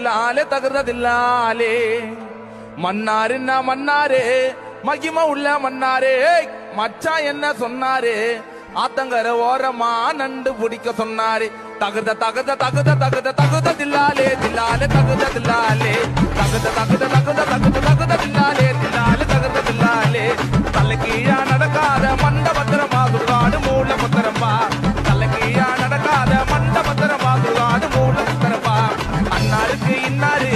லாலே தகுறதில்லாலே மன்னாருன்னா மன்னாரே மகிம உள்ள மன்னாரே மச்சா என்ன சொன்னாரு ஆத்தங்கர ஓரமா நண்டு பிடிக்க சொன்னாரு தகுத தகுத தகுத தகுத தகுத தில்லாலே தில்லாலே தகுத தில்லாலே தகுத தகுத தகுத தகுத தகுத தில்லாலே தில்லாலே தகுத தில்லாலே தலை கீழா நடக்காத மண்ட பத்திரமா சுடுகாடு மூல பத்திரமா தலை கீழா நடக்காத மண்ட பத்திரமா சுடுகாடு மூல பத்திரமா அன்னாருக்கு இன்னாரு